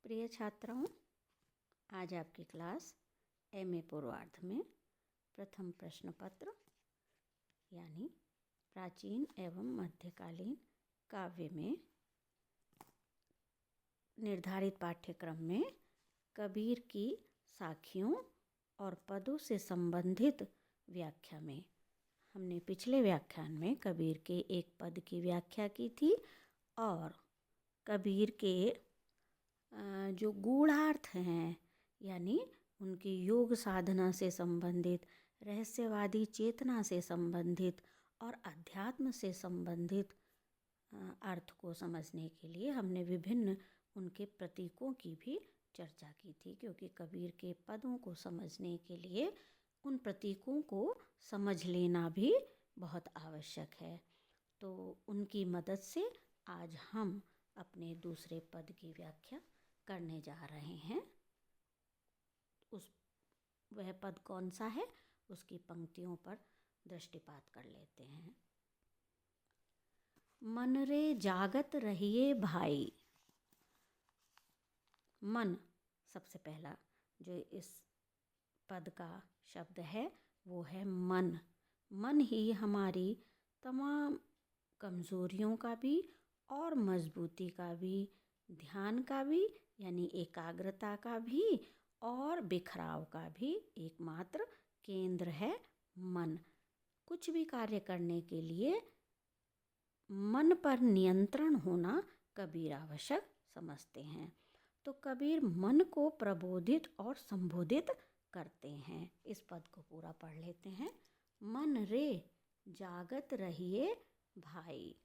प्रिय छात्राओं, आज आपकी क्लास एमए पूर्वार्ध में प्रथम प्रश्न पत्र यानी प्राचीन एवं मध्यकालीन काव्य में निर्धारित पाठ्यक्रम में कबीर की साखियों और पदों से संबंधित व्याख्या में हमने पिछले व्याख्यान में कबीर के एक पद की व्याख्या की थी और कबीर के जो गूढ़ार्थ हैं यानी उनकी योग साधना से संबंधित, रहस्यवादी चेतना से संबंधित और अध्यात्म से संबंधित अर्थ को समझने के लिए हमने विभिन्न उनके प्रतीकों की भी चर्चा की थी, क्योंकि कबीर के पदों को समझने के लिए उन प्रतीकों को समझ लेना भी बहुत आवश्यक है। तो उनकी मदद से आज हम अपने दूसरे पद की व्याख्या करने जा रहे हैं। वह पद कौन सा है, उसकी पंक्तियों पर दृष्टिपात कर लेते हैं। मन रे जागत रहिए भाई। मन सबसे पहला जो इस पद का शब्द है वो है मन। मन ही हमारी तमाम कमज़ोरियों का भी और मजबूती का भी, ध्यान का भी यानी एकाग्रता का भी और बिखराव का भी एकमात्र केंद्र है मन। कुछ भी कार्य करने के लिए मन पर नियंत्रण होना कबीर आवश्यक समझते हैं। तो कबीर मन को प्रबोधित और संबोधित करते हैं। इस पद को पूरा पढ़ लेते हैं। मन रे जागत रहिए भाई,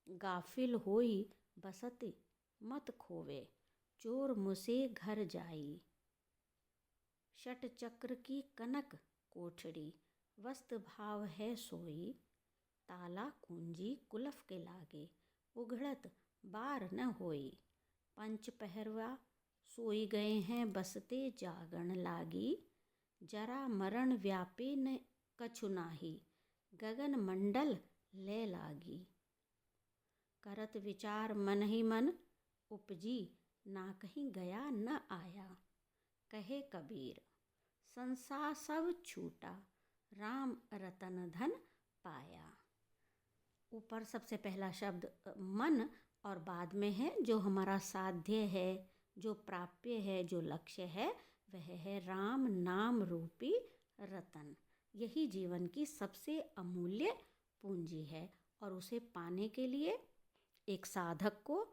गाफिल होई बसति मत खोवे, चोर मुसे घर जाई, षट चक्र की कनक कोठड़ी, वस्त भाव है सोई, ताला कुंजी कुलफ के लागे, उघड़त बार न होई, पंच पहरवा सोई गए हैं बसते जागण लागी, जरा मरण व्यापे न कछु नाही, गगन मंडल ले लागी, करत विचार मन ही मन, उपजी ना कहीं गया न आया, कहे कबीर संसार सब छूटा, राम रतन धन पाया। ऊपर सबसे पहला शब्द मन और बाद में है जो हमारा साध्य है, जो प्राप्य है, जो लक्ष्य है, वह है राम नाम रूपी रतन। यही जीवन की सबसे अमूल्य पूंजी है और उसे पाने के लिए एक साधक को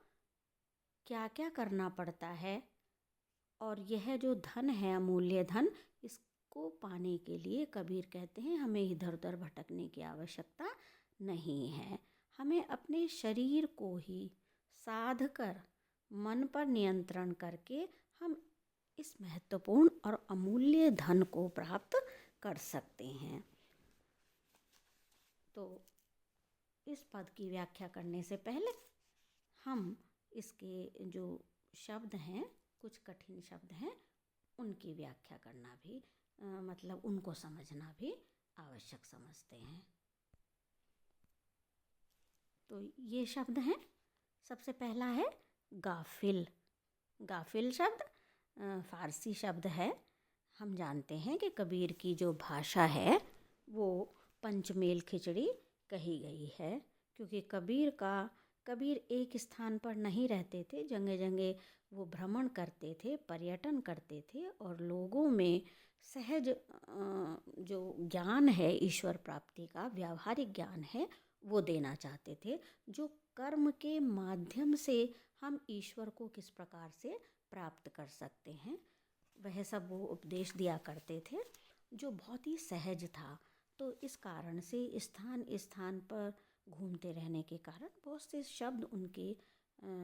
क्या क्या करना पड़ता है, और यह जो धन है, अमूल्य धन, इसको पाने के लिए कबीर कहते हैं हमें इधर उधर भटकने की आवश्यकता नहीं है। हमें अपने शरीर को ही साध कर मन पर नियंत्रण करके हम इस महत्वपूर्ण और अमूल्य धन को प्राप्त कर सकते हैं। तो इस पद की व्याख्या करने से पहले हम इसके जो शब्द हैं, कुछ कठिन शब्द हैं, उनकी व्याख्या करना भी मतलब उनको समझना भी आवश्यक समझते हैं। तो ये शब्द हैं, सबसे पहला है गाफिल। गाफिल शब्द फारसी शब्द है। हम जानते हैं कि कबीर की जो भाषा है वो पंचमेल खिचड़ी कही गई है, क्योंकि कबीर एक स्थान पर नहीं रहते थे, जगह जगह वो भ्रमण करते थे, पर्यटन करते थे और लोगों में सहज जो ज्ञान है ईश्वर प्राप्ति का, व्यावहारिक ज्ञान है, वो देना चाहते थे। जो कर्म के माध्यम से हम ईश्वर को किस प्रकार से प्राप्त कर सकते हैं, वह सब वो उपदेश दिया करते थे, जो बहुत ही सहज था। तो इस कारण से स्थान स्थान पर घूमते रहने के कारण बहुत से शब्द उनके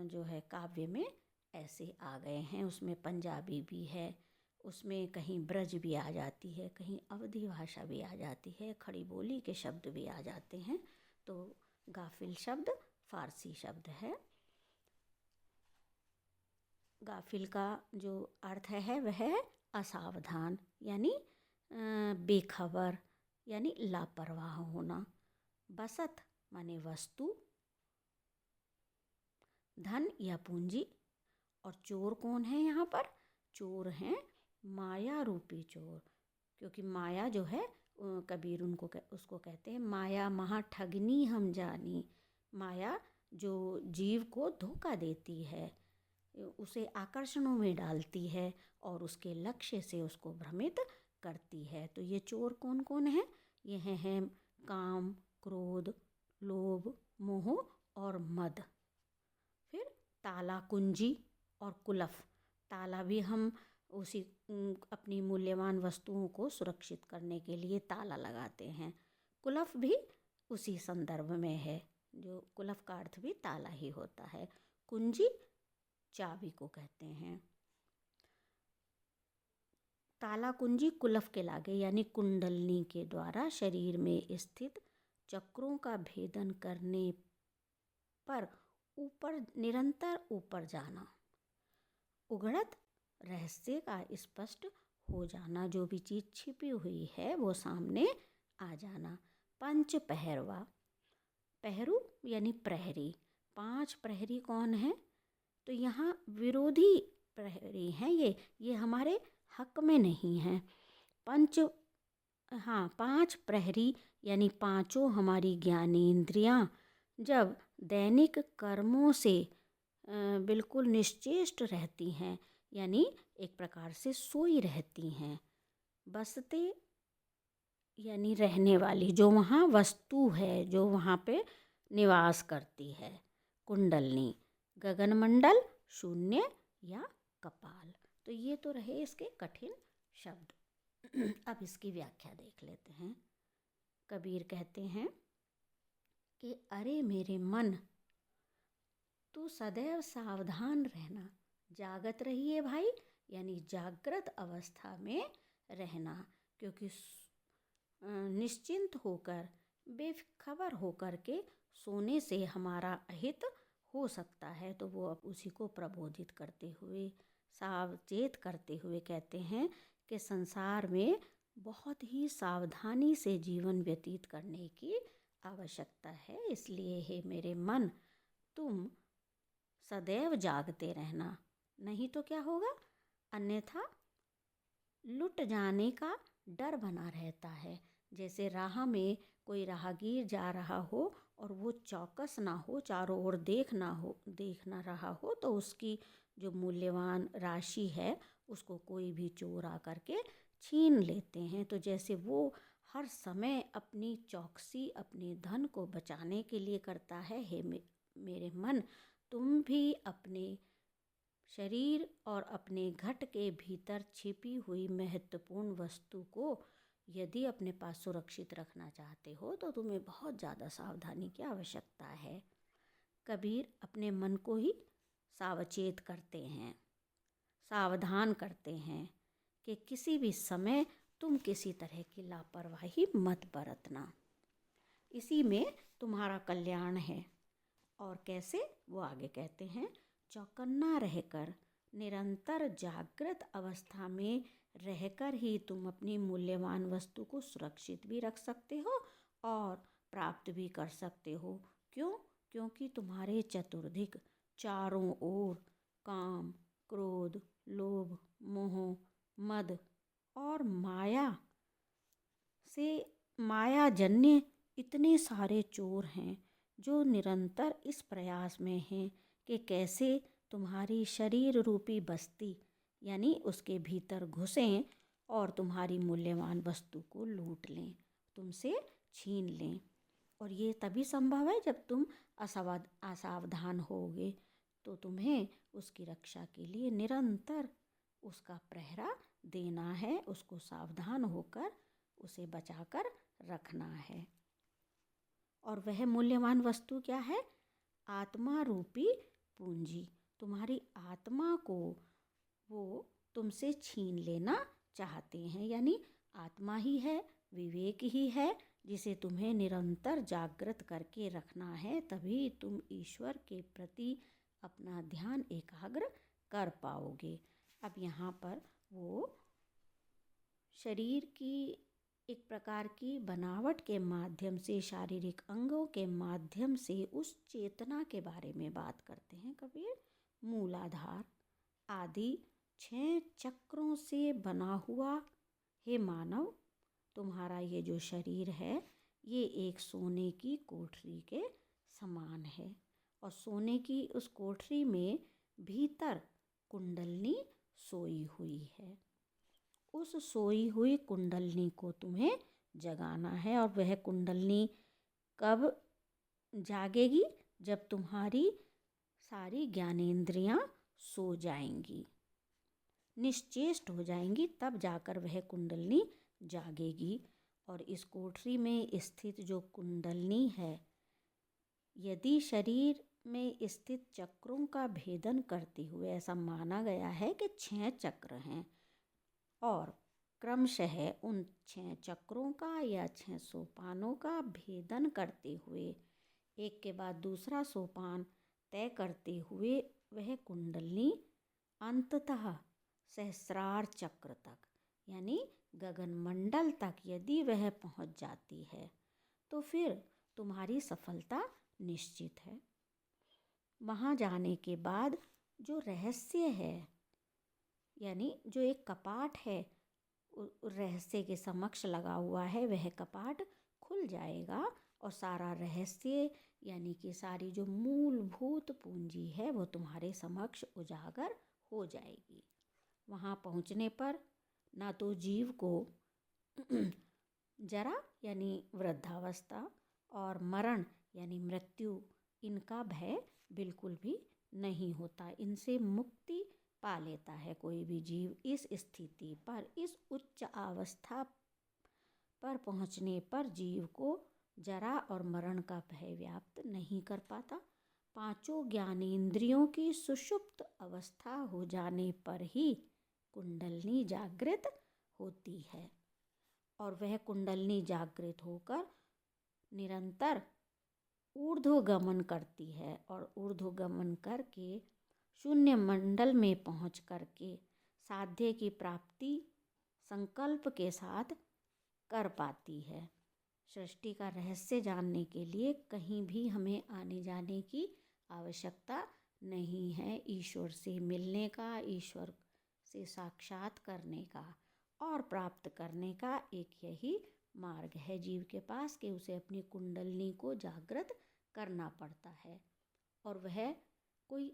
जो है काव्य में ऐसे आ गए हैं। उसमें पंजाबी भी है, उसमें कहीं ब्रज भी आ जाती है, कहीं अवधी भाषा भी आ जाती है, खड़ी बोली के शब्द भी आ जाते हैं। तो गाफिल शब्द फारसी शब्द है। गाफिल का जो अर्थ है वह है असावधान यानी बेखबर यानी लापरवाह होना। बसत माने वस्तु, धन या पूंजी, और चोर कौन है यहाँ पर? चोर हैं माया रूपी चोर, क्योंकि माया जो है कबीर उसको कहते हैं माया महा ठगनी हम जानी। माया जो जीव को धोखा देती है, उसे आकर्षणों में डालती है और उसके लक्ष्य से उसको भ्रमित करती है। तो ये चोर कौन कौन है? ये हैं काम, क्रोध, लोभ, मोह और मद। फिर ताला, कुंजी और कुलफ। ताला भी हम उसी अपनी मूल्यवान वस्तुओं को सुरक्षित करने के लिए ताला लगाते हैं। कुलफ भी उसी संदर्भ में है, जो कुलफ का अर्थ भी ताला ही होता है। कुंजी चाबी को कहते हैं। ताला कुंजी कुलफ के लागे यानी कुंडलनी के द्वारा शरीर में स्थित चक्रों का भेदन करने पर ऊपर निरंतर ऊपर जाना, उघड़त रहस्य का स्पष्ट हो जाना, जो भी चीज़ छिपी हुई है वो सामने आ जाना। पंच पहरवा, पहरू यानी प्रहरी। 5 प्रहरी कौन है? तो यहाँ विरोधी प्रहरी हैं, ये हमारे हक में नहीं हैं। 5 प्रहरी यानी 5 हमारी ज्ञानेंद्रियाँ जब दैनिक कर्मों से बिल्कुल निश्चेष्ट रहती हैं, यानी एक प्रकार से सोई रहती हैं। बसते यानी रहने वाली, जो वहाँ वस्तु है, जो वहाँ पे निवास करती है। कुंडलनी, गगनमंडल, शून्य या कपाल। तो ये तो रहे इसके कठिन शब्द। अब इसकी व्याख्या देख लेते हैं। कबीर कहते हैं कि अरे मेरे मन, तू सदैव सावधान रहना। जागत रहिए भाई, यानी जागृत अवस्था में रहना, क्योंकि निश्चिंत होकर बेखबर होकर के सोने से हमारा अहित हो सकता है। तो वो अब उसी को प्रबोधित करते हुए, सावचेत करते हुए कहते हैं कि संसार में बहुत ही सावधानी से जीवन व्यतीत करने की आवश्यकता है। इसलिए हे मेरे मन, तुम सदैव जागते रहना, नहीं तो क्या होगा? अन्यथा लुट जाने का डर बना रहता है। जैसे राह में कोई राहगीर जा रहा हो और वो चौकस ना हो, चारों ओर देख ना रहा हो, तो उसकी जो मूल्यवान राशि है उसको कोई भी चोर आकर के छीन लेते हैं। तो जैसे वो हर समय अपनी चौकसी, अपने धन को बचाने के लिए करता है, हे मेरे मन, तुम भी अपने शरीर और अपने घट के भीतर छिपी हुई महत्वपूर्ण वस्तु को यदि अपने पास सुरक्षित रखना चाहते हो तो तुम्हें बहुत ज़्यादा सावधानी की आवश्यकता है। कबीर अपने मन को ही सावचेत करते हैं, सावधान करते हैं कि किसी भी समय तुम किसी तरह की लापरवाही मत बरतना, इसी में तुम्हारा कल्याण है। और कैसे? वो आगे कहते हैं, चौकन्ना रहकर, निरंतर जागृत अवस्था में रहकर ही तुम अपनी मूल्यवान वस्तु को सुरक्षित भी रख सकते हो और प्राप्त भी कर सकते हो। क्यों? क्योंकि तुम्हारे चतुर्दिक चारों ओर काम, क्रोध, लोभ, मोह, मद और मायाजन्य इतने सारे चोर हैं जो निरंतर इस प्रयास में हैं कि कैसे तुम्हारी शरीर रूपी बस्ती यानी उसके भीतर घुसें और तुम्हारी मूल्यवान वस्तु को लूट लें, तुमसे छीन लें। और ये तभी संभव है जब तुम असावधान होगे। तो तुम्हें उसकी रक्षा के लिए निरंतर उसका पहरा देना है, उसको सावधान होकर उसे बचाकर रखना है। और वह मूल्यवान वस्तु क्या है? आत्मा रूपी पूंजी। तुम्हारी आत्मा को वो तुमसे छीन लेना चाहते हैं, यानी आत्मा ही है, विवेक ही है जिसे तुम्हें निरंतर जागृत करके रखना है। तभी तुम ईश्वर के प्रति अपना ध्यान एकाग्र कर पाओगे। अब यहाँ पर वो शरीर की एक प्रकार की बनावट के माध्यम से, शारीरिक अंगों के माध्यम से उस चेतना के बारे में बात करते हैं कबीर। मूलाधार, आदि 6 चक्रों से बना हुआ हे मानव, तुम्हारा ये जो शरीर है ये एक सोने की कोठरी के समान है। और सोने की उस कोठरी में भीतर कुंडलनी सोई हुई है। उस सोई हुई कुंडलनी को तुम्हें जगाना है। और वह कुंडलनी कब जागेगी? जब तुम्हारी सारी ज्ञानेंद्रियां सो जाएंगी, निश्चेष्ट हो जाएंगी, तब जाकर वह कुंडलनी जागेगी। और इस कोठरी में स्थित जो कुंडलनी है, यदि शरीर में स्थित चक्रों का भेदन करते हुए, ऐसा माना गया है कि 6 चक्र हैं, और क्रमशः उन 6 चक्रों का या 6 सोपानों का भेदन करते हुए एक के बाद दूसरा सोपान तय करते हुए वह कुंडलनी अंततः सहस्रार चक्र तक यानी गगनमंडल तक यदि वह पहुंच जाती है तो फिर तुम्हारी सफलता निश्चित है। वहाँ जाने के बाद जो रहस्य है, यानी जो एक कपाट है रहस्य के समक्ष लगा हुआ है, वह कपाट खुल जाएगा और सारा रहस्य यानी कि सारी जो मूलभूत पूंजी है वो तुम्हारे समक्ष उजागर हो जाएगी। वहाँ पहुँचने पर ना तो जीव को जरा यानी वृद्धावस्था और मरण यानी मृत्यु, इनका भय बिल्कुल भी नहीं होता। इनसे मुक्ति पा लेता है कोई भी जीव। इस स्थिति पर, इस उच्च अवस्था पर पहुँचने पर जीव को जरा और मरण का भय व्याप्त नहीं कर पाता। 5 ज्ञानेंद्रियों की सुषुप्त अवस्था हो जाने पर ही कुंडलनी जागृत होती है और वह कुंडलनी जागृत होकर निरंतर ऊर्ध्वगमन करती है और ऊर्ध्वगमन करके शून्य मंडल में पहुँच करके साध्य की प्राप्ति संकल्प के साथ कर पाती है। सृष्टि का रहस्य जानने के लिए कहीं भी हमें आने जाने की आवश्यकता नहीं है। ईश्वर से मिलने का, ईश्वर से साक्षात करने का और प्राप्त करने का एक यही मार्ग है जीव के पास कि उसे अपनी कुंडलनी को जागृत करना पड़ता है। और वह कोई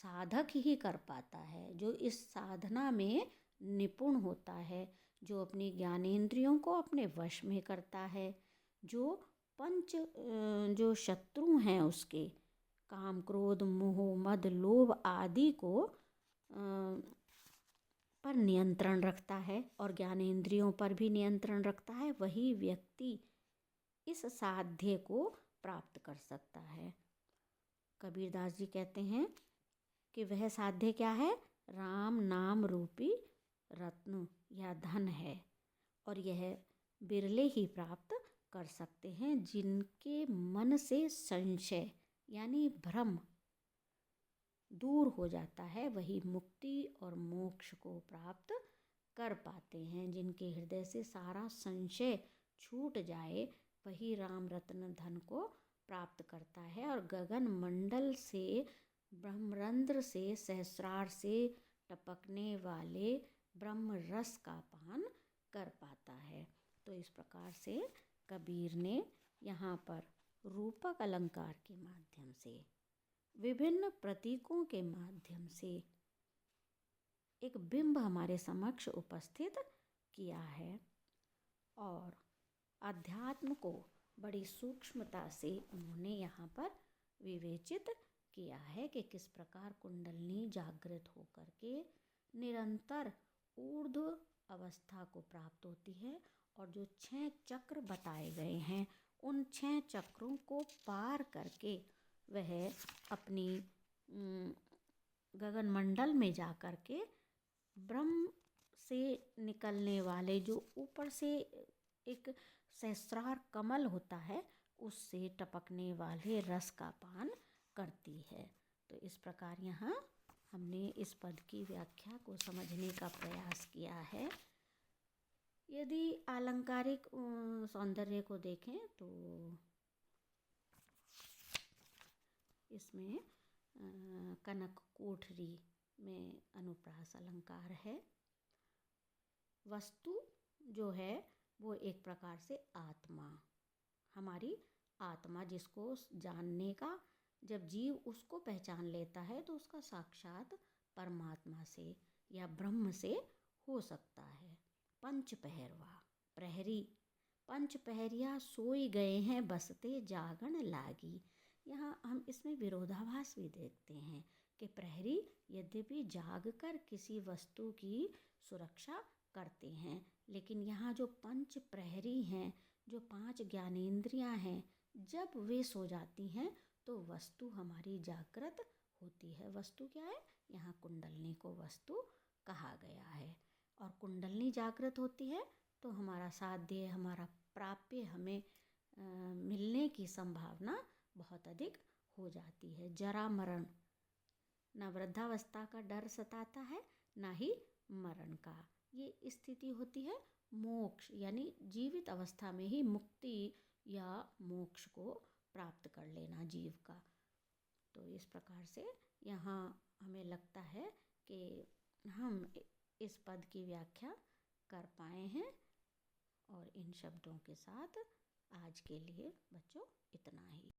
साधक ही कर पाता है जो इस साधना में निपुण होता है, जो अपनी ज्ञानेंद्रियों को अपने वश में करता है, जो शत्रु हैं उसके काम, क्रोध, मोह, मद, लोभ आदि को पर नियंत्रण रखता है और ज्ञानेंद्रियों पर भी नियंत्रण रखता है, वही व्यक्ति इस साध्य को प्राप्त कर सकता है। कबीरदास जी कहते हैं कि वह साध्य क्या है? राम नाम रूपी रत्न या धन है और यह बिरले ही प्राप्त कर सकते हैं जिनके मन से संशय यानी भ्रम दूर हो जाता है, वही मुक्ति और मोक्ष को प्राप्त कर पाते हैं। जिनके हृदय से सारा संशय छूट जाए वही राम रत्न धन को प्राप्त करता है और गगन मंडल से, ब्रह्मरंध्र से, सहस्रार से टपकने वाले ब्रह्म रस का पान कर पाता है। तो इस प्रकार से कबीर ने यहाँ पर रूपक अलंकार के माध्यम से, विभिन्न प्रतीकों के माध्यम से एक बिंब हमारे समक्ष उपस्थित किया है और अध्यात्म को बड़ी सूक्ष्मता से उन्होंने यहाँ पर विवेचित किया है कि किस प्रकार कुंडलनी जागृत होकर के निरंतर ऊर्ध्व अवस्था को प्राप्त होती है और जो 6 चक्र बताए गए हैं उन 6 चक्रों को पार करके वह अपनी गगनमंडल में जा कर के ब्रह्म से निकलने वाले जो ऊपर से एक सहस्रार कमल होता है उससे टपकने वाले रस का पान करती है। तो इस प्रकार यहाँ हमने इस पद की व्याख्या को समझने का प्रयास किया है। यदि आलंकारिक सौंदर्य को देखें तो इसमें कनक कोठरी में समास अलंकार है। वस्तु जो है वो एक प्रकार से आत्मा, हमारी आत्मा, जिसको जानने का, जब जीव उसको पहचान लेता है तो उसका साक्षात परमात्मा से या ब्रह्म से हो सकता है। पंच पहरवा, प्रहरी, पंच पहरिया सोई गए हैं बसते जागण लागी। यहाँ हम इसमें विरोधाभास भी देखते हैं कि प्रहरी यद्यपि जाग कर किसी वस्तु की सुरक्षा करते हैं, लेकिन यहाँ जो पंच प्रहरी हैं, जो 5 ज्ञानेंद्रियाँ हैं, जब वे सो जाती हैं तो वस्तु हमारी जागृत होती है। वस्तु क्या है? यहाँ कुंडलनी को वस्तु कहा गया है। और कुंडलनी जागृत होती है तो हमारा साध्य, हमारा प्राप्य, हमें मिलने की संभावना बहुत अधिक हो जाती है। जरा मरण, ना वृद्धावस्था का डर सताता है ना ही मरण का। ये स्थिति होती है मोक्ष, यानी जीवित अवस्था में ही मुक्ति या मोक्ष को प्राप्त कर लेना जीव का। तो इस प्रकार से यहाँ हमें लगता है कि हम इस पद की व्याख्या कर पाए हैं। और इन शब्दों के साथ आज के लिए बच्चों इतना ही।